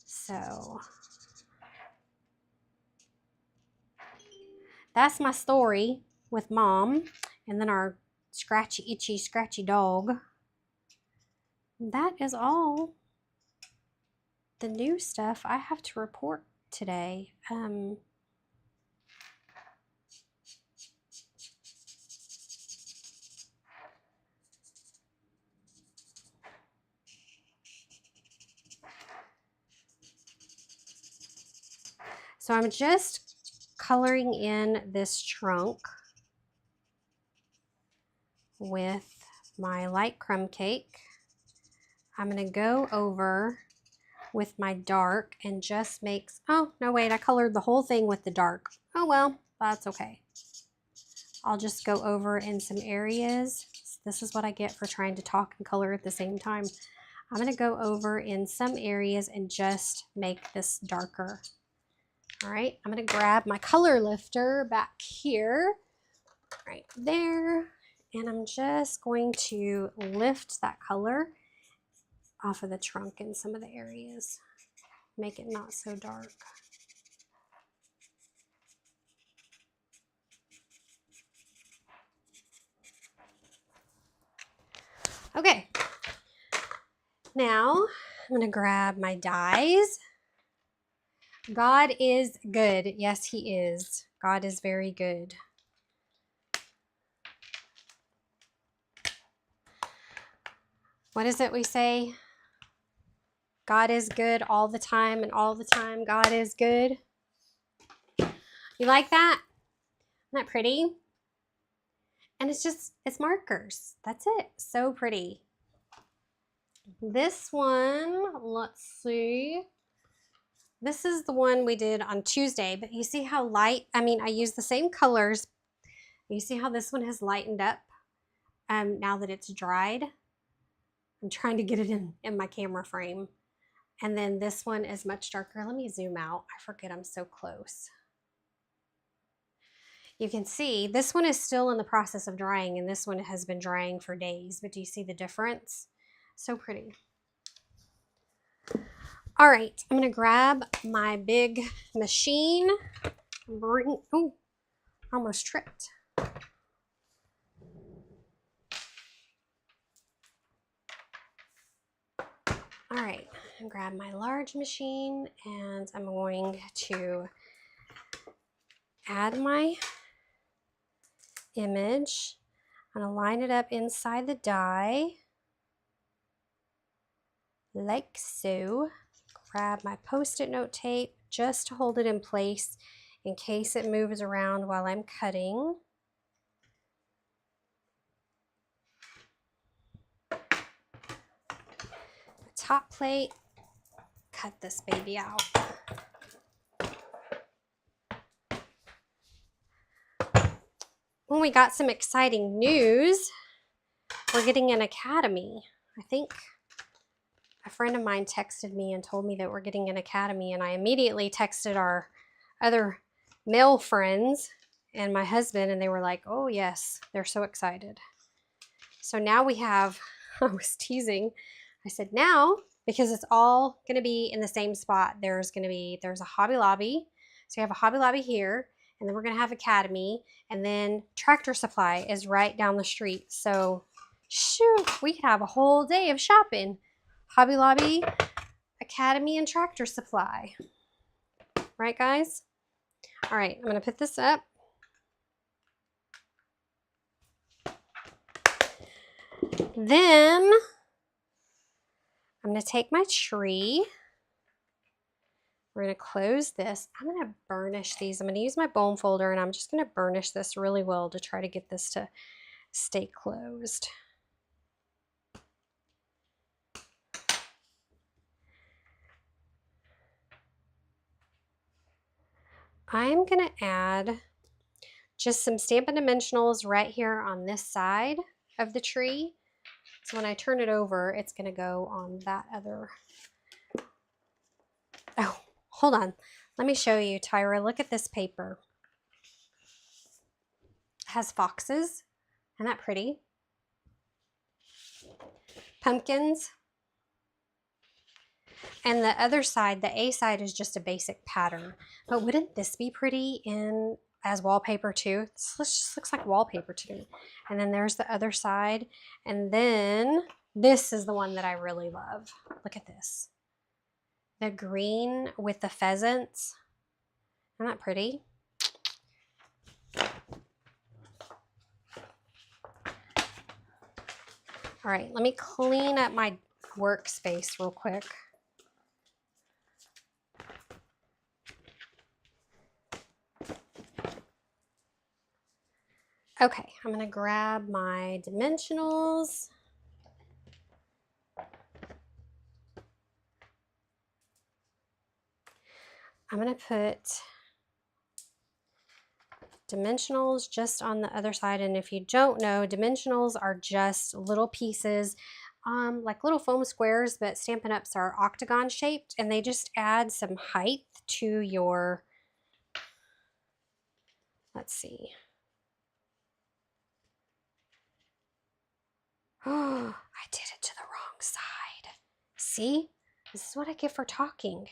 So that's my story with Mom, and then our scratchy, itchy, scratchy dog. That is all the new stuff I have to report today. So I'm just coloring in this trunk with my light crumb cake. I'm going to go over with my dark and just makes, oh, no, wait, I colored the whole thing with the dark. Oh, well, that's okay. I'll just go over in some areas. This is what I get for trying to talk and color at the same time. I'm going to go over in some areas and just make this darker. All right, I'm going to grab my color lifter back here, right there, and I'm just going to lift that color off of the trunk in some of the areas, make it not so dark. Okay, now I'm going to grab my dies. God is good. Yes, He is. God is very good. What is it we say? God is good all the time, and all the time God is good. You like that? Isn't that pretty? And it's markers. That's it. So pretty. This one, let's see. This is the one we did on Tuesday, but you see how light, I used the same colors. You see how this one has lightened up now that it's dried? I'm trying to get it in my camera frame. And then this one is much darker. Let me zoom out. I forget I'm so close. You can see this one is still in the process of drying, and this one has been drying for days, but do you see the difference? So pretty. All right, I'm gonna grab my big machine. Oh, almost tripped. All right, gonna grab my large machine and I'm going to add my image. I'm gonna line it up inside the die like so. Grab my Post-it note tape just to hold it in place in case it moves around while I'm cutting. Top plate, cut this baby out. When we got some exciting news, we're getting an academy. I think a friend of mine texted me and told me that we're getting an academy, and I immediately texted our other male friends and my husband, and they were like, oh yes, they're so excited. So now we have, I was teasing, I said now, because it's all going to be in the same spot, there's a Hobby Lobby. So you have a Hobby Lobby here, and then we're going to have Academy, and then Tractor Supply is right down the street. So shoot, we could have a whole day of shopping. Hobby Lobby, Academy, and Tractor Supply. Right, guys? All right, I'm going to put this up. Then I'm going to take my tree. We're going to close this. I'm going to burnish these. I'm going to use my bone folder, and I'm just going to burnish this really well to try to get this to stay closed. I'm going to add just some Stampin' Dimensionals right here on this side of the tree. So when I turn it over, it's going to go on that other. Oh, hold on. Let me show you, Tyra. Look at this paper. It has foxes. Isn't that pretty? Pumpkins. And the other side, the A side, is just a basic pattern. But wouldn't this be pretty in as wallpaper too? This just looks like wallpaper to me. And then there's the other side. And then this is the one that I really love. Look at this. The green with the pheasants. Isn't that pretty? All right, let me clean up my workspace real quick. Okay, I'm gonna grab my dimensionals. I'm gonna put dimensionals just on the other side, and if you don't know, dimensionals are just little pieces, like little foam squares, but Stampin' Ups are octagon shaped, and they just add some height to your, let's see. Oh, I did it to the wrong side. See? This is what I get for talking.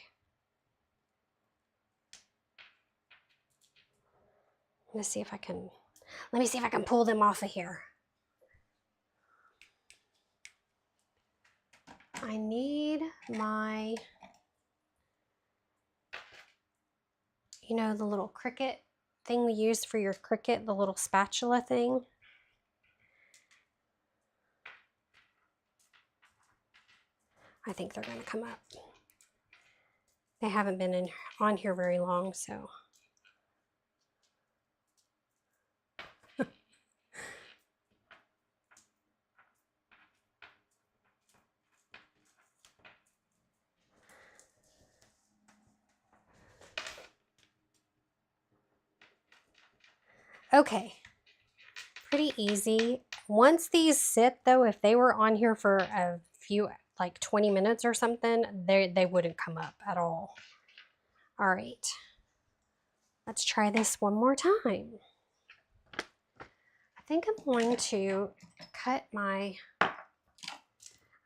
Let me see if I can pull them off of here. I need my, you know, the little Cricut thing we use for your Cricut, the little spatula thing. I think they're going to come up. They haven't been on here very long, so. Okay, pretty easy. Once these sit though, if they were on here for a few, like 20 minutes or something, they wouldn't come up at all. All right, let's try this one more time. I think I'm going to cut my, I'm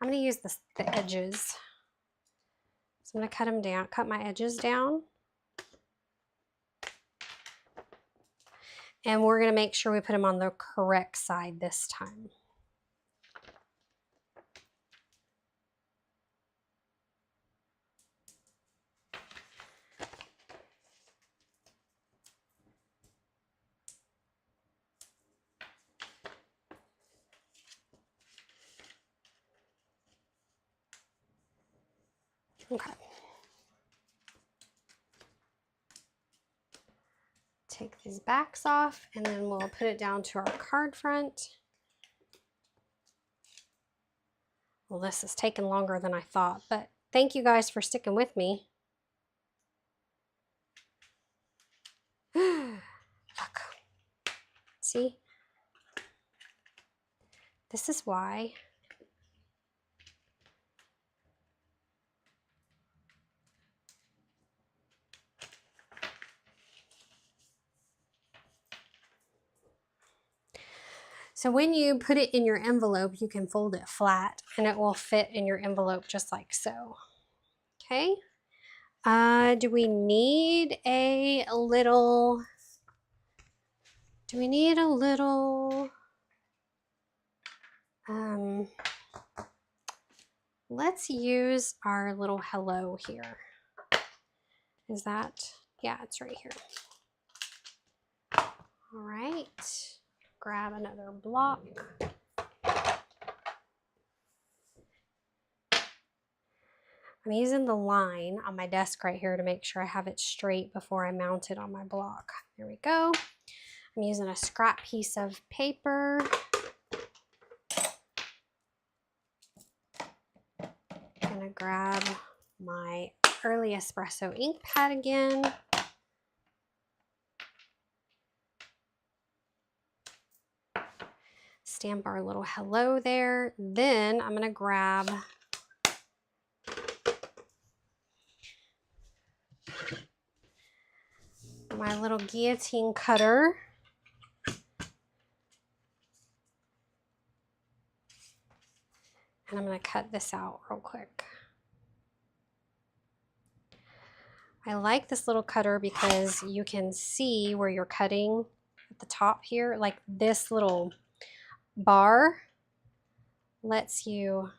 going to use the edges. So I'm going to cut them down, cut my edges down. And we're going to make sure we put them on the correct side this time. Okay. Take these backs off, and then we'll put it down to our card front. Well, this is taking longer than I thought, but thank you guys for sticking with me. Look. See? This is why so when you put it in your envelope, you can fold it flat and it will fit in your envelope just like so. Okay. Do we need a little, let's use our little hello here. Is that, yeah, it's right here. All right, grab another block. I'm using the line on my desk right here to make sure I have it straight before I mount it on my block. There we go. I'm using a scrap piece of paper. I'm gonna grab my early espresso ink pad again. Stamp our little hello there. Then I'm gonna grab my little guillotine cutter. And I'm going to cut this out real quick. I like this little cutter because you can see where you're cutting at the top here. Like this little bar lets you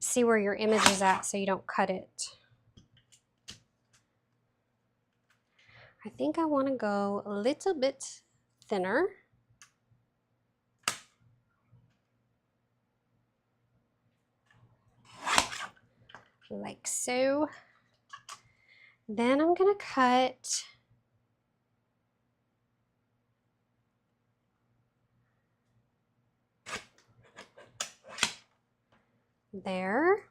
see where your image is at so you don't cut it. I think I want to go a little bit thinner. Like so. Then I'm going to cut there.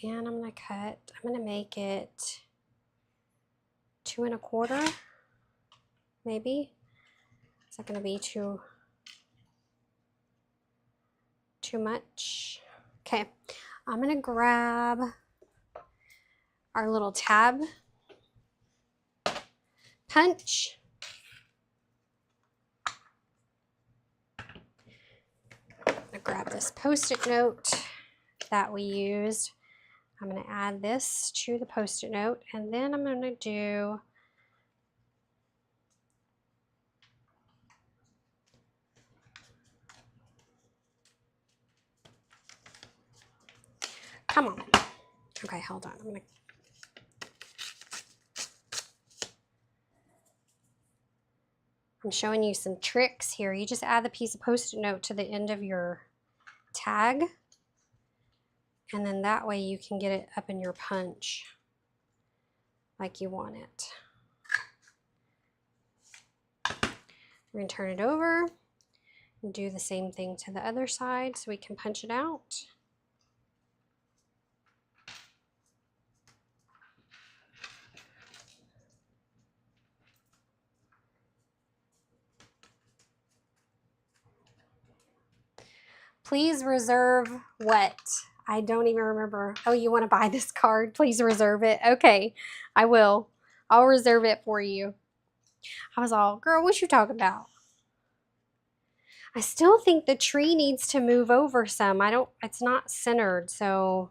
And I'm going to make it 2 1/4, maybe. Is that going to be too much? Okay, I'm going to grab our little tab punch. I'm going to grab this Post-it note that we used. I'm going to add this to the Post-it note, and then I'm going to do come on. Okay, hold on. I'm showing you some tricks here. You just add the piece of Post-it note to the end of your tag, and then that way you can get it up in your punch like you want it. We're going to turn it over and do the same thing to the other side so we can punch it out. Please reserve what? I don't even remember. Oh, you want to buy this card? Please reserve it. Okay, I will. I'll reserve it for you. I was all, girl, what you talking about? I still think the tree needs to move over some. It's not centered, so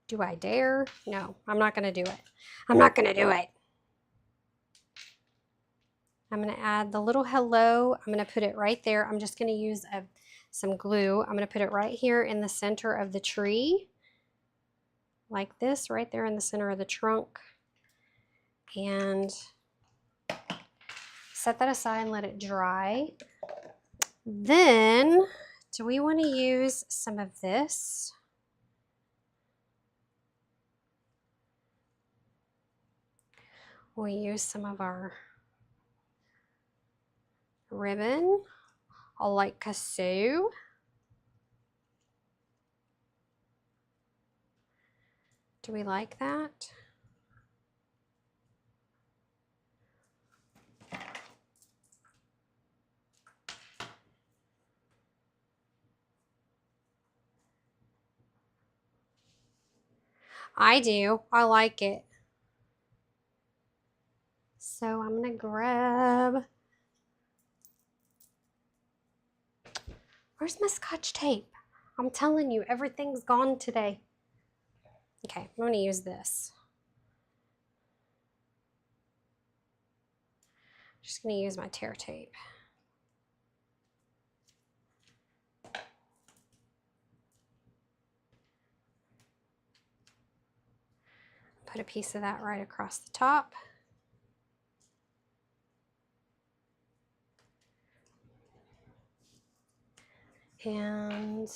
do I dare? No, I'm not going to do it. I'm not going to do it. I'm going to add the little hello. I'm going to put it right there. I'm just going to use some glue. I'm going to put it right here in the center of the tree, like this, right there in the center of the trunk. And set that aside and let it dry. Then, do we want to use some of this? We'll use some of our ribbon. I like so. Do we like that? I do. I like it. So I'm gonna grab, where's my Scotch tape? I'm telling you, everything's gone today. Okay, I'm gonna use this. Just gonna use my tear tape. Put a piece of that right across the top. And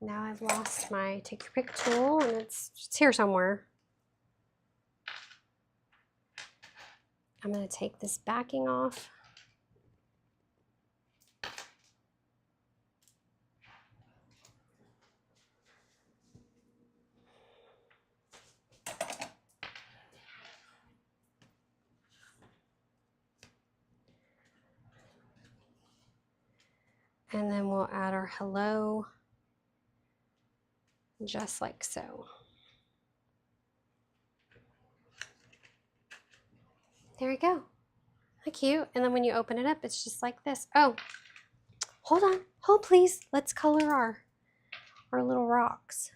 now I've lost my take your pick tool, and it's here somewhere. I'm going to take this backing off. And then we'll add our hello, just like so. There we go. How cute. And then when you open it up, it's just like this. Oh, hold on. Hold please. Let's color our little rocks.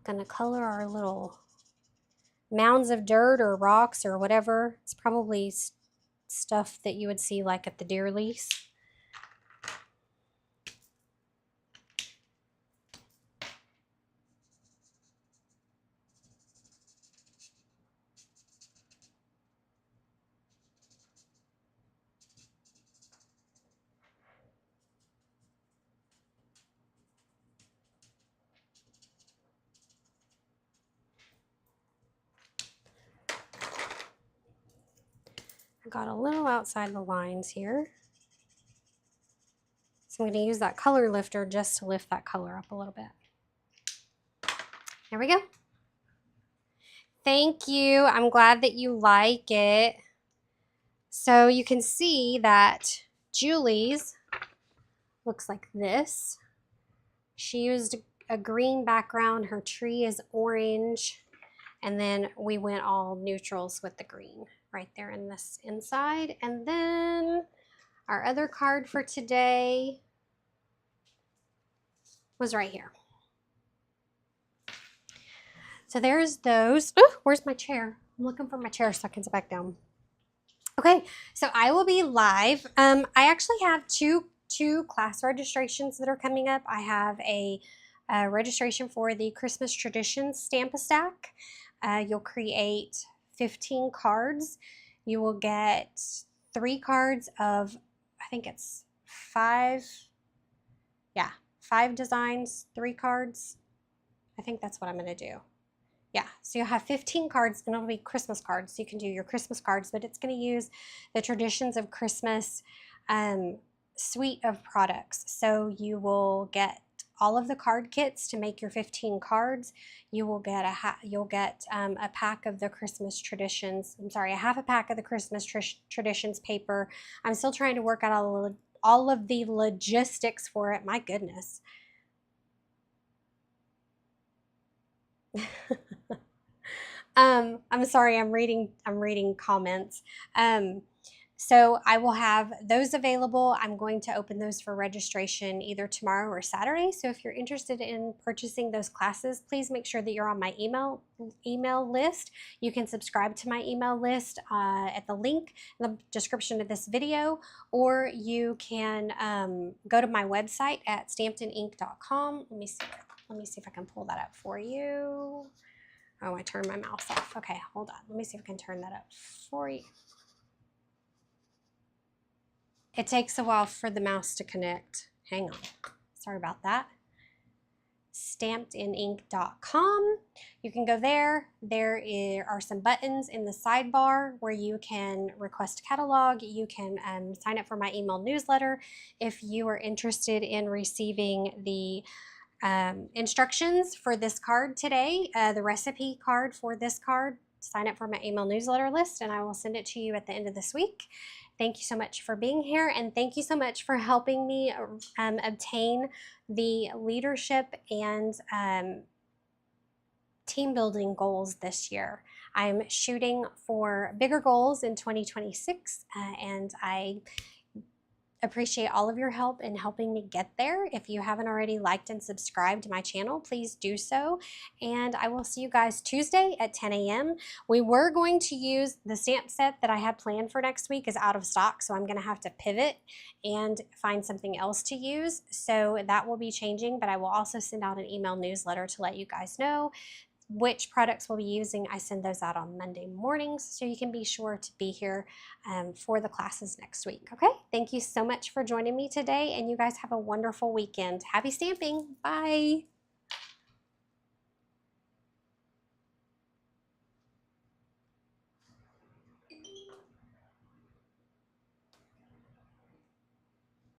Gonna color our little mounds of dirt or rocks or whatever. It's probably stuff that you would see like at the deer lease. I got a little outside the lines here. So I'm going to use that color lifter just to lift that color up a little bit. There we go. Thank you. I'm glad that you like it. So you can see that Julie's looks like this. She used a green background. Her tree is orange. And then we went all neutrals with the green right there in this inside. And then our other card for today was right here. So there's those. Oh, where's my chair? I'm looking for my chair so I can sit back down. Okay, so I will be live. I actually have two class registrations that are coming up. I have a registration for the Christmas Traditions Stamp-A-Stack. You'll create 15 cards. You will get 3 cards of, I think it's 5 designs, 3 cards. I think that's what I'm going to do. Yeah, so you'll have 15 cards, and it'll be Christmas cards. So you can do your Christmas cards, but it's going to use the Traditions of Christmas suite of products. So you will get all of the card kits to make your 15 cards. You will get a pack of the Christmas Traditions. I'm sorry, a half a pack of the Christmas Traditions paper. I'm still trying to work out all of the logistics for it. My goodness. I'm sorry, I'm reading comments. So I will have those available. I'm going to open those for registration either tomorrow or Saturday. So if you're interested in purchasing those classes, please make sure that you're on my email list. You can subscribe to my email list at the link in the description of this video, or you can go to my website at stampedaninc.com. Let me see if I can pull that up for you. Oh, I turned my mouse off. Okay, hold on. Let me see if I can turn that up for you. It takes a while for the mouse to connect. Hang on. Sorry about that. Stampedinink.com. You can go there. There are some buttons in the sidebar where you can request a catalog. You can sign up for my email newsletter if you are interested in receiving the instructions for this card today, the recipe card for this card. Sign up for my email newsletter list and I will send it to you at the end of this week. Thank you so much for being here, and thank you so much for helping me obtain the leadership and team building goals this year. I'm shooting for bigger goals in 2026, and I appreciate all of your help in helping me get there. If you haven't already liked and subscribed to my channel, please do so. And I will see you guys Tuesday at 10 a.m. We were going to use the stamp set that I had planned for next week is out of stock, so I'm going to have to pivot and find something else to use. So that will be changing, but I will also send out an email newsletter to let you guys know which products we'll be using. I send those out on Monday mornings, so you can be sure to be here for the classes next week. Okay, thank you so much for joining me today, and you guys have a wonderful weekend. Happy stamping. Bye.